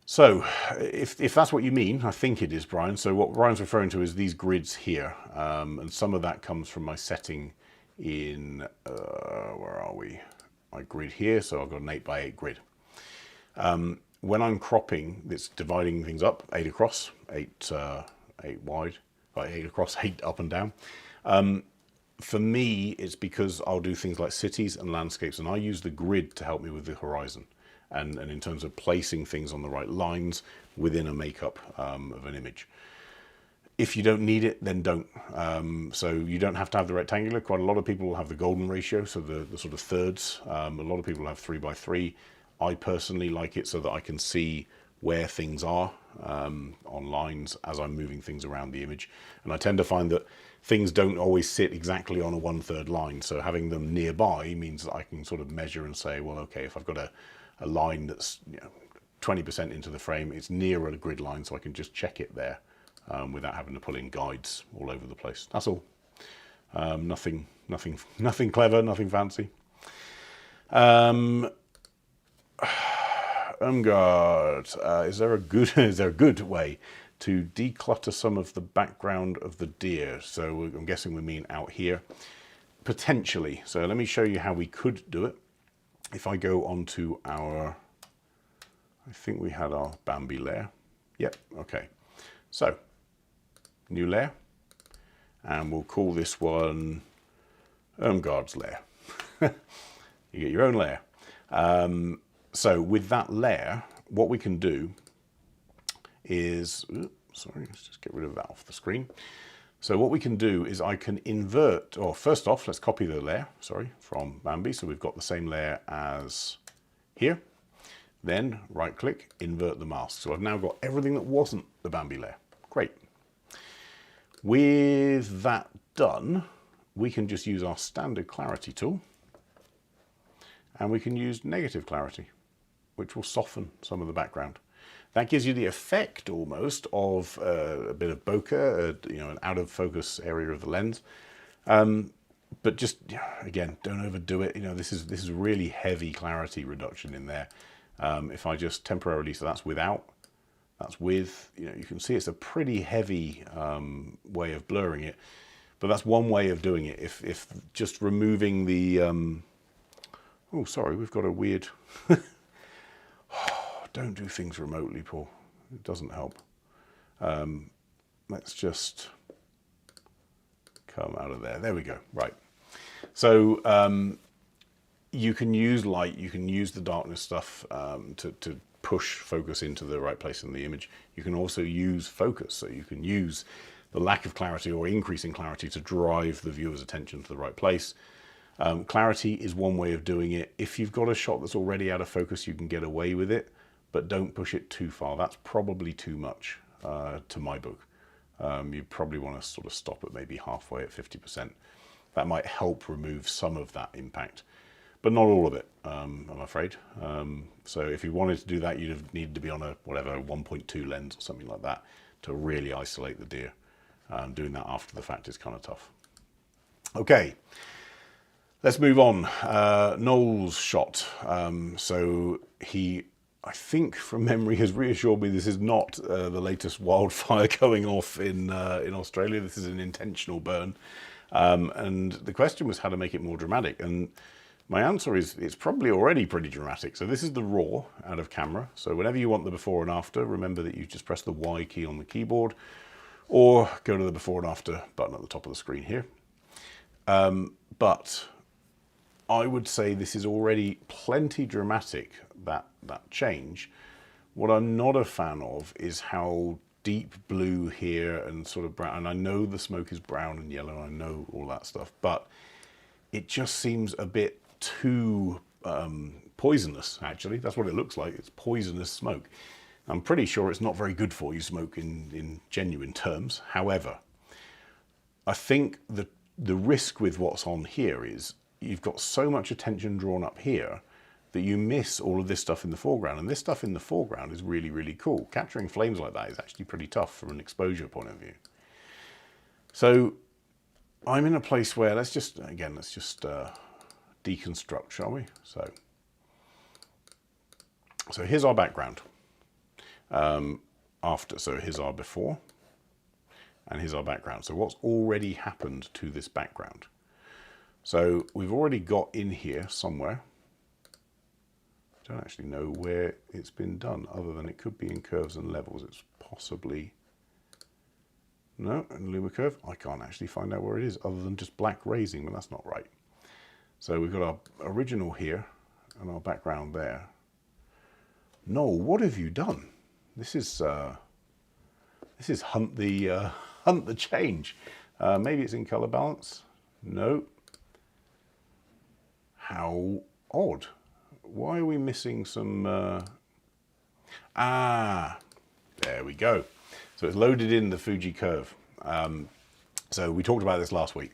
So if that's what you mean, I think it is, Brian. So what Brian's referring to is these grids here. And some of that comes from my setting in, where are we? My grid here. So I've got an 8x8 grid. When I'm cropping, it's dividing things up, 8 across, 8 wide, 8 across, 8 up and down. For me, it's because I'll do things like cities and landscapes, and I use the grid to help me with the horizon. And in terms of placing things on the right lines within a makeup of an image. If you don't need it, then don't. So you don't have to have the rectangular. Quite a lot of people will have the golden ratio, so the sort of thirds. A lot of people have 3x3. I personally like it so that I can see where things are on lines as I'm moving things around the image. And I tend to find that things don't always sit exactly on a 1/3 line. So having them nearby means that I can sort of measure and say, well, okay, if I've got a line that's 20% into the frame, it's near a grid line, so I can just check it there without having to pull in guides all over the place. That's all. Nothing clever, nothing fancy. Is there a good way to declutter some of the background of the deer? So I'm guessing we mean out here, potentially. So let me show you how we could do it. If I go onto our, I think we had our Bambi layer. Yep. Okay. So new layer, and we'll call this one Ermgard's layer. You get your own layer. So with that layer, what we can do is, sorry, let's just get rid of that off the screen. So what we can do is I can invert, or first off, let's copy the layer, sorry, from Bambi. So we've got the same layer as here. Then right click, invert the mask. So I've now got everything that wasn't the Bambi layer. Great. With that done, we can just use our standard clarity tool, and we can use negative clarity, which will soften some of the background. That gives you the effect almost of a bit of bokeh, an out of focus area of the lens. But just, again, don't overdo it. This is really heavy clarity reduction in there. If I just temporarily, so that's without, that's with, you can see it's a pretty heavy way of blurring it, but that's one way of doing it. If just removing the, oh, sorry, we've got a weird, don't do things remotely, Paul. It doesn't help. Let's just come out of there. There we go. Right. So you can use light, you can use the darkness stuff to push focus into the right place in the image. You can also use focus, so you can use the lack of clarity or increasing clarity to drive the viewer's attention to the right place. Clarity is one way of doing it. If you've got a shot that's already out of focus, you can get away with it, but don't push it too far. That's probably too much to my book. You probably want to sort of stop at maybe halfway at 50%. That might help remove some of that impact, but not all of it, I'm afraid. So if you wanted to do that, you'd have needed to be on a, whatever, 1.2 lens or something like that to really isolate the deer. Doing that after the fact is kind of tough. Okay, let's move on. Noel's shot. So he, I think from memory, has reassured me this is not the latest wildfire going off in Australia. This is an intentional burn. And the question was how to make it more dramatic. And my answer is it's probably already pretty dramatic. So this is the raw out of camera. So whenever you want the before and after, remember that you just press the Y key on the keyboard or go to the before and after button at the top of the screen here. But I would say this is already plenty dramatic, that change. What I'm not a fan of is how deep blue here and sort of brown, and I know the smoke is brown and yellow, I know all that stuff, but it just seems a bit too poisonous, actually. That's what it looks like. It's poisonous smoke. I'm pretty sure it's not very good for you, smoke in genuine terms. However, I think the risk with what's on here is you've got so much attention drawn up here that you miss all of this stuff in the foreground. And this stuff in the foreground is really, really cool. Capturing flames like that is actually pretty tough from an exposure point of view. So I'm in a place where let's just deconstruct, shall we? So here's our background. So here's our before, and here's our background. So what's already happened to this background? So we've already got in here somewhere. I don't actually know where it's been done, other than it could be in curves and levels. It's possibly, no, in Luma curve. I can't actually find out where it is, other than just black raising, but that's not right. So we've got our original here and our background there. No, what have you done? This is Hunt the hunt the change. Maybe it's in color balance. No. How odd. Why are we missing some... there we go. So it's loaded in the Fuji curve. So we talked about this last week.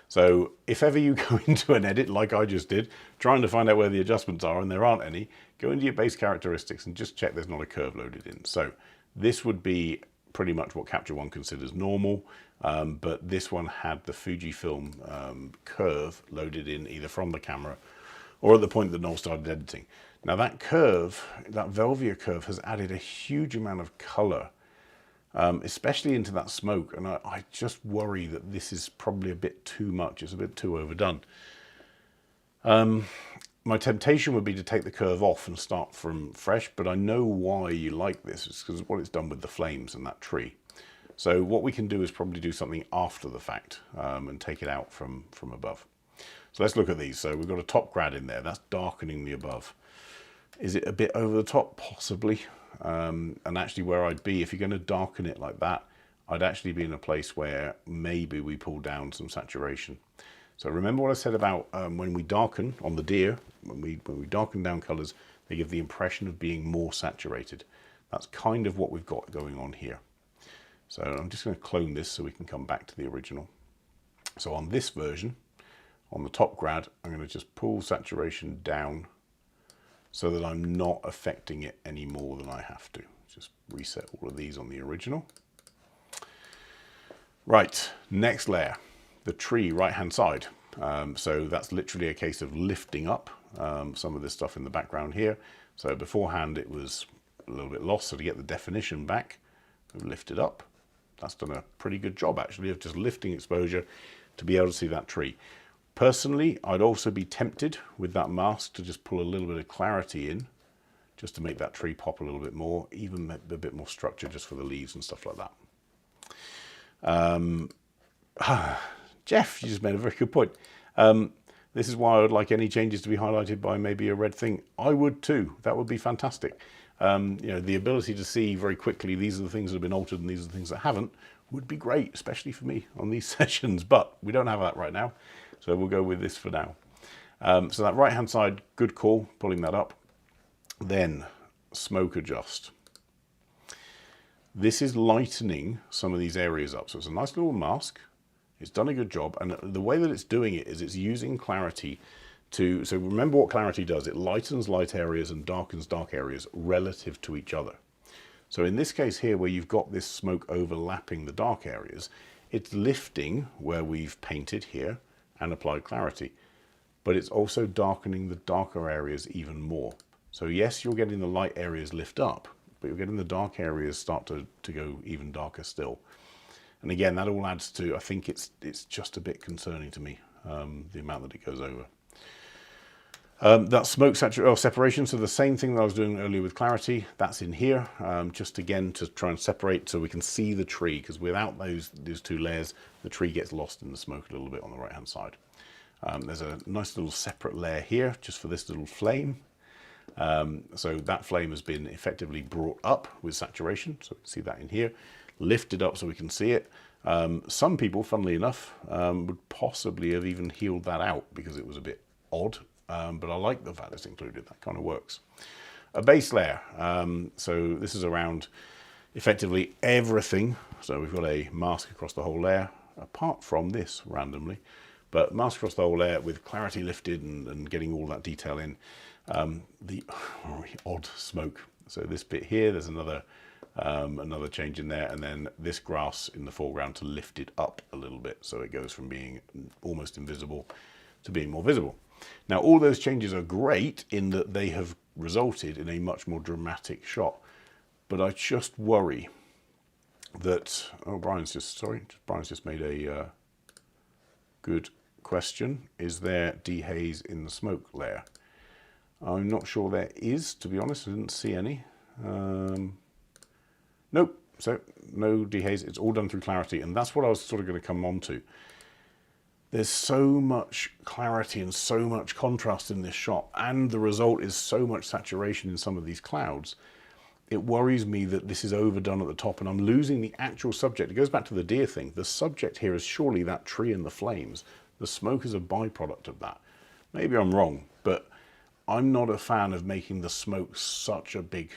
So if ever you go into an edit, like I just did, trying to find out where the adjustments are, and there aren't any, go into your base characteristics and just check there's not a curve loaded in. So this would be pretty much what Capture One considers normal, but this one had the Fujifilm curve loaded in either from the camera or at the point that Noel started editing. Now that curve, that Velvia curve, has added a huge amount of color, especially into that smoke, and I just worry that this is probably a bit too much. It's a bit too overdone. My temptation would be to take the curve off and start from fresh, but I know why you like this. It's because of what it's done with the flames and that tree. So what we can do is probably do something after the fact and take it out from above. So let's look at these. So we've got a top grad in there. That's darkening the above. Is it a bit over the top? Possibly. And actually where I'd be, if you're going to darken it like that, I'd actually be in a place where maybe we pull down some saturation. So remember what I said about when we darken on the deer, when we darken down colors, they give the impression of being more saturated. That's kind of what we've got going on here. So I'm just going to clone this so we can come back to the original. So on this version, on the top grad, I'm going to just pull saturation down so that I'm not affecting it any more than I have to. Just reset all of these on the original. Right, next layer, the tree right-hand side. So that's literally a case of lifting up some of this stuff in the background here. So beforehand it was a little bit lost, so to get the definition back, we've lifted up. That's done a pretty good job actually of just lifting exposure to be able to see that tree. Personally, I'd also be tempted with that mask to just pull a little bit of clarity in, just to make that tree pop a little bit more, even a bit more structure just for the leaves and stuff like that. Jeff, you just made a very good point. This is why I would like any changes to be highlighted by maybe a red thing. I would too. That would be fantastic. You know, the ability to see very quickly these are the things that have been altered and these are the things that haven't would be great, especially for me on these sessions, but we don't have that right now. So we'll go with this for now. So that right-hand side, good call, pulling that up. Then smoke adjust. This is lightening some of these areas up. So it's a nice little mask. It's done a good job. And the way that it's doing it is it's using clarity to, so remember what clarity does. It lightens light areas and darkens dark areas relative to each other. So in this case here, where you've got this smoke overlapping the dark areas, it's lifting where we've painted here and applied clarity, but it's also darkening the darker areas even more. So yes, you're getting the light areas lift up, but you're getting the dark areas start to go even darker still. And again, that all adds to, I think it's just a bit concerning to me, the amount that it goes over. That smoke separation, so the same thing that I was doing earlier with clarity, that's in here, just again to try and separate so we can see the tree, because without those two layers, the tree gets lost in the smoke a little bit on the right hand side. There's a nice little separate layer here just for this little flame. So that flame has been effectively brought up with saturation, so we can see that in here, lifted up so we can see it. Some people, funnily enough, would possibly have even healed that out because it was a bit odd. But I like the fact it's included, that kind of works. A base layer, so this is around effectively everything. So we've got a mask across the whole layer, apart from this randomly, but mask across the whole layer with clarity lifted and getting all that detail in. The odd smoke. So this bit here, there's another change in there, and then this grass in the foreground to lift it up a little bit. So it goes from being almost invisible to being more visible. Now, all those changes are great in that they have resulted in a much more dramatic shot, but I just worry that, oh, Brian's just made a good question. Is there dehaze in the smoke layer? I'm not sure there is, to be honest. I didn't see any. Nope, so no dehaze. It's all done through clarity, and that's what I was sort of going to come on to. There's so much clarity and so much contrast in this shot, and the result is so much saturation in some of these clouds. it worries me that this is overdone at the top and I'm losing the actual subject. It goes back to the deer thing. The subject here is surely that tree and the flames. The smoke is a byproduct of that. Maybe I'm wrong, but I'm not a fan of making the smoke such a big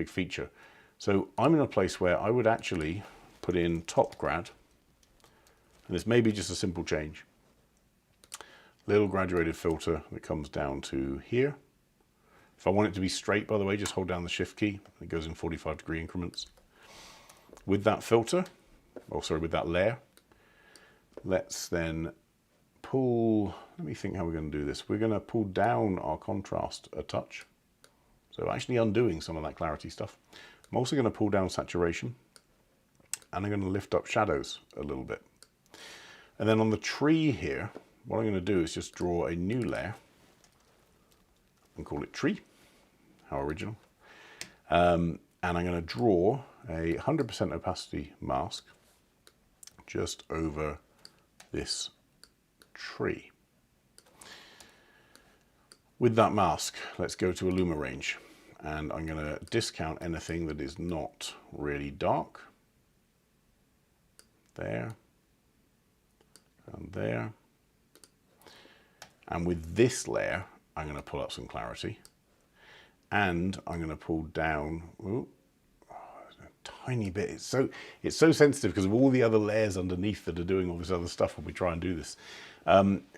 feature. So I'm in a place where I would actually put in top grad, and this may be just a simple change. Little graduated filter that comes down to here. If I want it to be straight, by the way, just hold down the shift key. It goes in 45-degree increments. With that filter, with that layer, let's then pull, let me think how we're going to do this. We're going to pull down our contrast a touch. So actually undoing some of that clarity stuff. I'm also going to pull down saturation, and I'm going to lift up shadows a little bit. And then on the tree here, what I'm going to do is just draw a new layer and call it tree. How original. And I'm going to draw a 100% opacity mask just over this tree. With that mask, let's go to a luma range, and I'm going to discount anything that is not really dark. There and there. And with this layer, I'm going to pull up some clarity, and I'm going to pull down a tiny bit. It's so sensitive because of all the other layers underneath that are doing all this other stuff when we try and do this.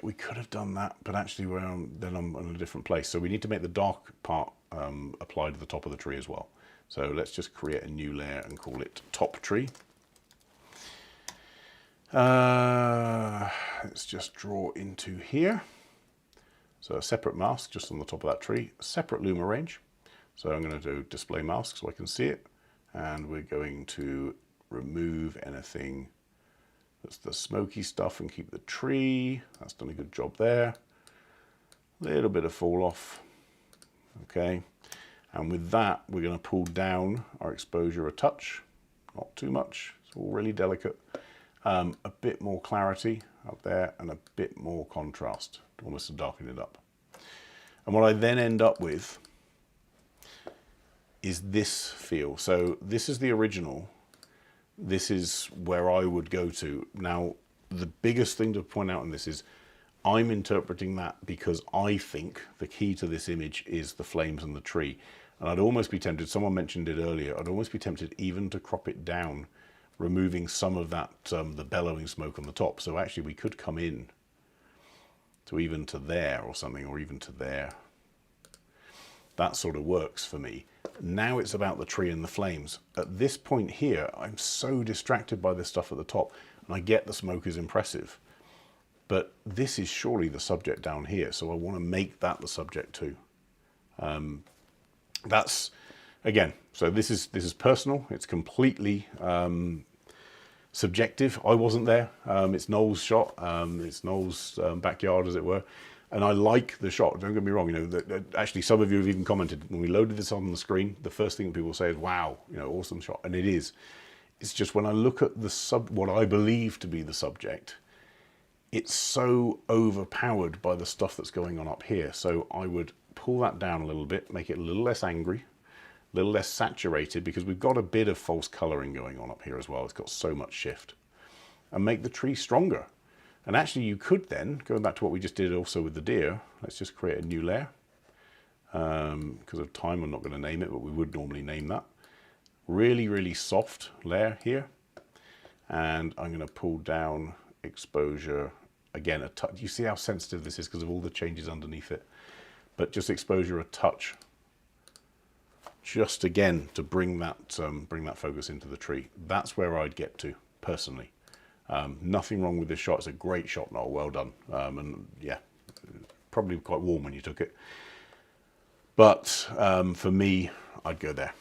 We could have done that, but actually then I'm in a different place. So we need to make the dark part apply to the top of the tree as well. So let's just create a new layer and call it top tree. Let's just draw into here. So a separate mask just on the top of that tree, a separate luma range. So I'm going to do display mask so I can see it. And we're going to remove anything that's the smoky stuff and keep the tree. That's done a good job there. A little bit of fall off. Okay. And with that, we're going to pull down our exposure a touch, not too much. It's all really delicate. A bit more clarity up there and a bit more contrast, almost to darken it up. And what I then end up with is this feel. So this is the original. This is where I would go to. Now, the biggest thing to point out in this is I'm interpreting that because I think the key to this image is the flames and the tree. And I'd almost be tempted, someone mentioned it earlier, I'd almost be tempted even to crop it down, removing some of that, the bellowing smoke on the top. So actually we could come in to even to there or something, or even to there. That sort of works for me. Now it's about the tree and the flames. At this point here, I'm so distracted by this stuff at the top, and I get the smoke is impressive, but this is surely the subject down here, so I want to make that the subject too. That's, again, so this is personal. It's completely subjective. I wasn't there. It's Noel's shot. It's Noel's backyard, as it were. And I like the shot, don't get me wrong, you know, actually some of you have even commented, when we loaded this on the screen, the first thing that people say is, wow, you know, awesome shot, and it is. It's just when I look at what I believe to be the subject, it's so overpowered by the stuff that's going on up here. So I would pull that down a little bit, make it a little less angry, a little less saturated, because we've got a bit of false coloring going on up here as well. It's got so much shift, and make the tree stronger. And actually you could then, going back to what we just did also with the deer, let's just create a new layer. Because of time, I'm not going to name it, but we would normally name that. Really, really soft layer here. And I'm going to pull down exposure, again, a touch. You see how sensitive this is because of all the changes underneath it. But just exposure a touch. Just again, to bring that focus into the tree. That's where I'd get to, personally. Nothing wrong with this shot. It's a great shot, Noel. Well done. And yeah, probably quite warm when you took it. But for me, I'd go there.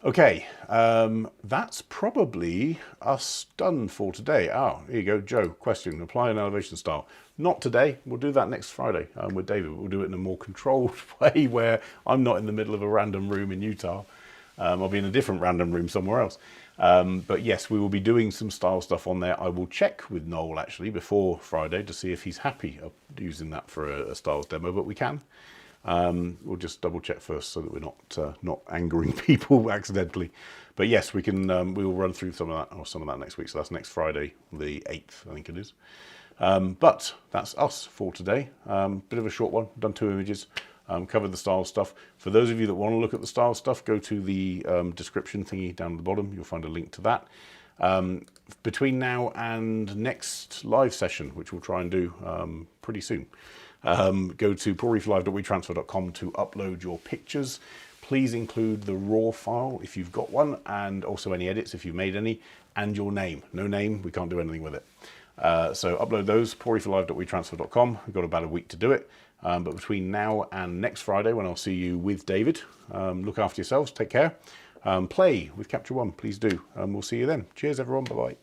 Okay, that's probably us done for today. Oh, here you go, Joe. Question: apply an elevation style. Not today. We'll do that next Friday with David. We'll do it in a more controlled way where I'm not in the middle of a random room in Utah. I'll be in a different random room somewhere else. But yes, we will be doing some style stuff on there. I will check with Noel actually before Friday to see if he's happy using that for a styles demo, but we can. We'll just double check first so that we're not angering people accidentally. But yes, we can. We will run through some of that next week. So that's next Friday, the 8th, I think it is. But that's us for today. Bit of a short one. Done 2 images. Covered the style stuff. For those of you that want to look at the style stuff, go to the description thingy down at the bottom. You'll find a link to that. Between now and next live session, which we'll try and do pretty soon, go to purereeflive.wetransfer.com to upload your pictures. Please include the raw file if you've got one, and also any edits if you've made any, and your name. No name, we can't do anything with it. So upload those, purereeflive.wetransfer.com. We've got about a week to do it. But between now and next Friday, when I'll see you with David, look after yourselves, take care. Play with Capture One, please do. We'll see you then. Cheers, everyone. Bye-bye.